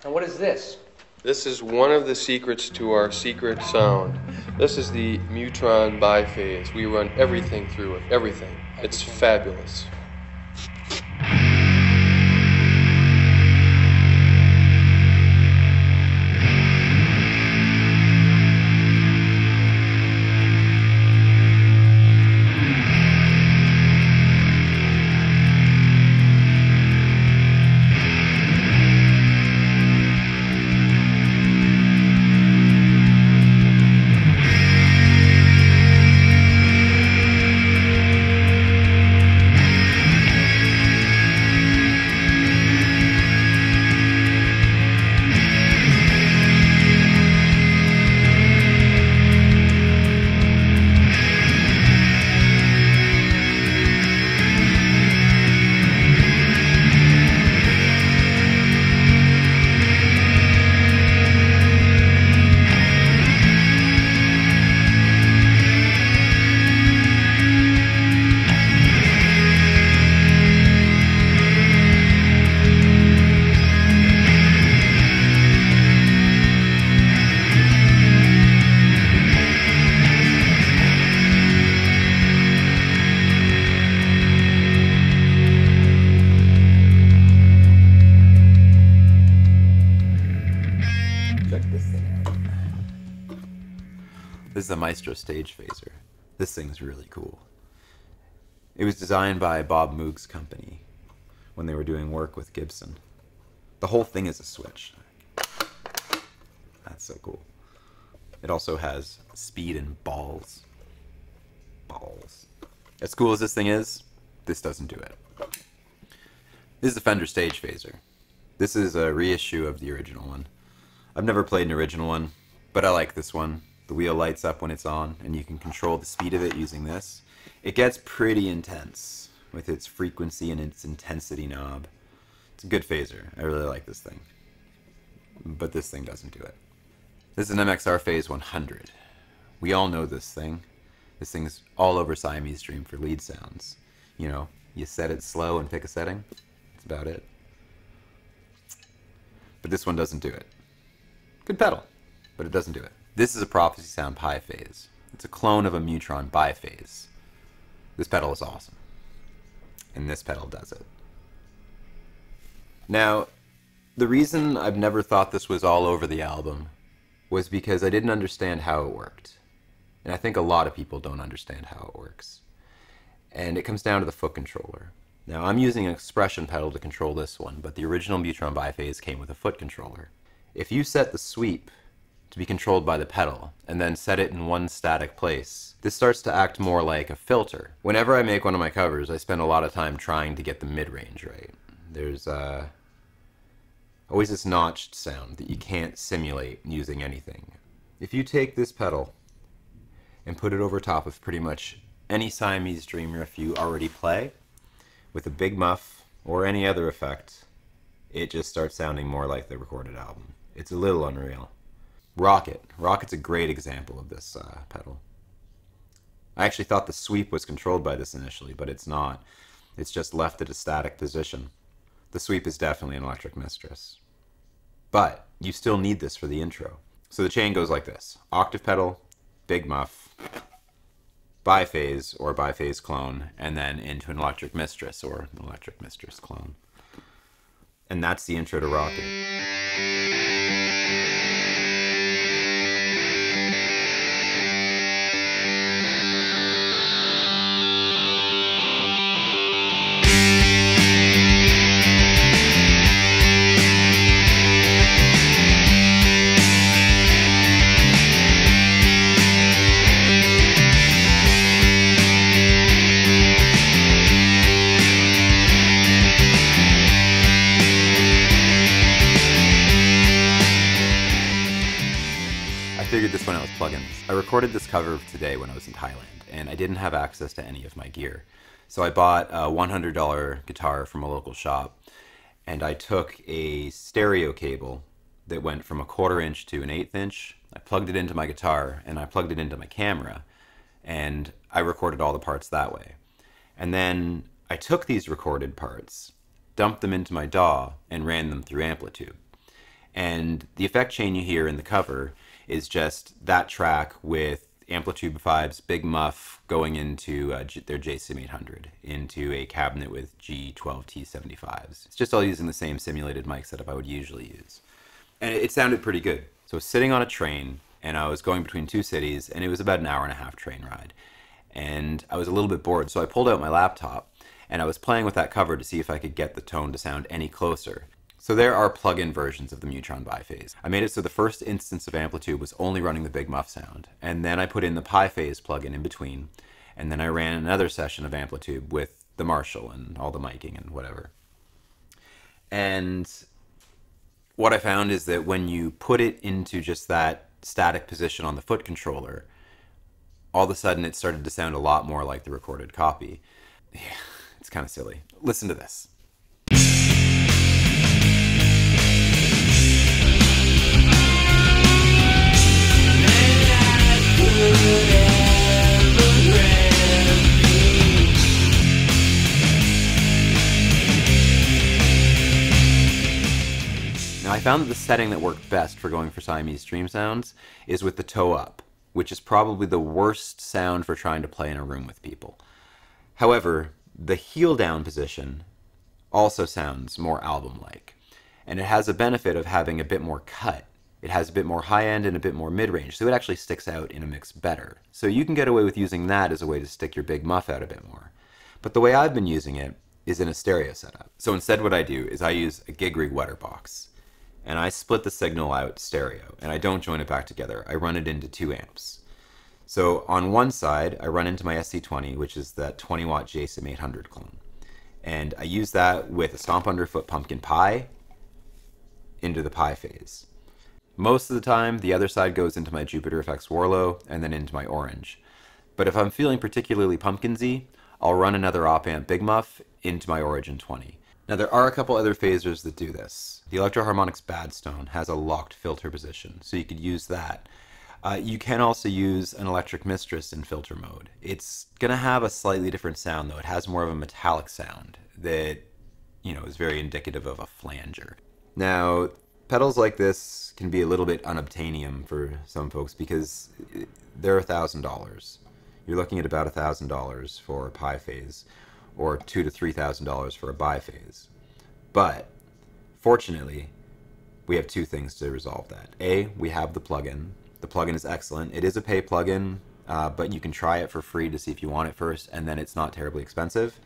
And what is this? This is one of the secrets to our secret sound. This is the Mu-Tron biphase. We run everything through it, everything. It's fabulous. This is a Maestro stage phaser. This thing's really cool. It was designed by Bob Moog's company when they were doing work with Gibson. The whole thing is a switch. That's so cool. It also has speed and balls. Balls. As cool as this thing is, this doesn't do it. This is the Fender stage phaser. This is a reissue of the original one. I've never played an original one, but I like this one. The wheel lights up when it's on, and you can control the speed of it using this. It gets pretty intense with its frequency and its intensity knob. It's a good phaser. I really like this thing. But this thing doesn't do it. This is an MXR Phase 100. We all know this thing. This thing's all over Siamese Dream for lead sounds. You know, you set it slow and pick a setting. That's about it. But this one doesn't do it. Good pedal, but it doesn't do it. This is a Prophecy Sound Pi phase. It's a clone of a Mu-Tron biphase. This pedal is awesome. And this pedal does it. Now, the reason I've never thought this was all over the album was because I didn't understand how it worked. And I think a lot of people don't understand how it works. And it comes down to the foot controller. Now, I'm using an expression pedal to control this one, but the original Mu-Tron biphase came with a foot controller. If you set the sweep to be controlled by the pedal, and then set it in one static place, this starts to act more like a filter. Whenever I make one of my covers, I spend a lot of time trying to get the mid-range right. There's always this notched sound that you can't simulate using anything. If you take this pedal and put it over top of pretty much any Siamese Dream riff you already play, with a big muff or any other effect, it just starts sounding more like the recorded album. It's a little unreal. Rocket. Rocket's a great example of this pedal. I actually thought the sweep was controlled by this initially, but it's not. It's just left at a static position. The sweep is definitely an electric mistress. But you still need this for the intro. So the chain goes like this. Octave pedal, big muff, biphase or biphase clone, and then into an electric mistress or an electric mistress clone. And that's the intro to Rocket. I figured this when I was plugins. I recorded this cover today when I was in Thailand, and I didn't have access to any of my gear. So I bought a $100 guitar from a local shop, and I took a stereo cable that went from a 1/4 inch to an 1/8 inch. I plugged it into my guitar, and I plugged it into my camera, and I recorded all the parts that way. And then I took these recorded parts, dumped them into my DAW, and ran them through Amplitube. And the effect chain you hear in the cover is just that track with Amplitube 5's big muff going into their JSim800 into a cabinet with G12T75s. It's just all using the same simulated mic setup I would usually use. And it sounded pretty good. So I was sitting on a train, and I was going between two cities, and it was about an hour-and-a-half train ride. And I was a little bit bored, so I pulled out my laptop, and I was playing with that cover to see if I could get the tone to sound any closer. So there are plug-in versions of the Mu-Tron biphase. I made it so the first instance of Amplitube was only running the big muff sound, and then I put in the PiPhase plugin in between, and then I ran another session of Amplitube with the Marshall and all the miking and whatever. And what I found is that when you put it into just that static position on the foot controller, all of a sudden it started to sound a lot more like the recorded copy. Yeah, it's kind of silly. Listen to this. Now I found that the setting that worked best for going for Siamese stream sounds is with the toe up, which is probably the worst sound for trying to play in a room with people. However, the heel down position also sounds more album-like, and it has a benefit of having a bit more cut. It has a bit more high-end and a bit more mid-range, so it actually sticks out in a mix better. So you can get away with using that as a way to stick your big muff out a bit more. But the way I've been using it is in a stereo setup. So instead what I do is I use a gig rig wetter box, and I split the signal out stereo, and I don't join it back together. I run it into 2 amps. So on one side, I run into my SC20, which is that 20-watt JSim800 clone. And I use that with a Stomp Underfoot Pumpkin Pi into the Pi phase. Most of the time, the other side goes into my Jupiter FX Warlow and then into my Orange. But if I'm feeling particularly pumpkinsy, I'll run another op-amp Big Muff into my Origin 20. Now there are a couple other phasers that do this. The Electro-Harmonix Badstone has a locked filter position, so you could use that. You can also use an Electric Mistress in filter mode. It's going to have a slightly different sound though. It has more of a metallic sound that, you know, is very indicative of a flanger. Now, pedals like this can be a little bit unobtainium for some folks because they're $1,000. You're looking at about $1,000 for a Pi phase, or $2,000 to $3,000 for a biphase. But fortunately, we have 2 things to resolve that. A, we have the plugin. The plugin is excellent. It is a pay plugin, but you can try it for free to see if you want it first, and then it's not terribly expensive.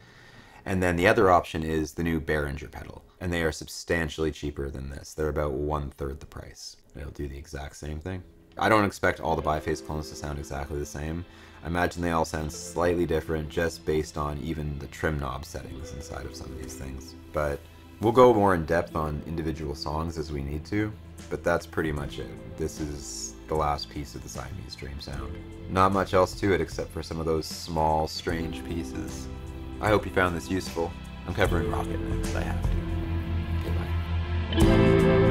And then the other option is the new Behringer pedal, and they are substantially cheaper than this. They're about 1/3 the price. They'll do the exact same thing. I don't expect all the biphase clones to sound exactly the same. I imagine they all sound slightly different just based on even the trim knob settings inside of some of these things. But we'll go more in depth on individual songs as we need to, but that's pretty much it. This is the last piece of the Siamese dream sound. Not much else to it except for some of those small, strange pieces. I hope you found this useful. I'm covering Rocket next, I have to. Okay, bye.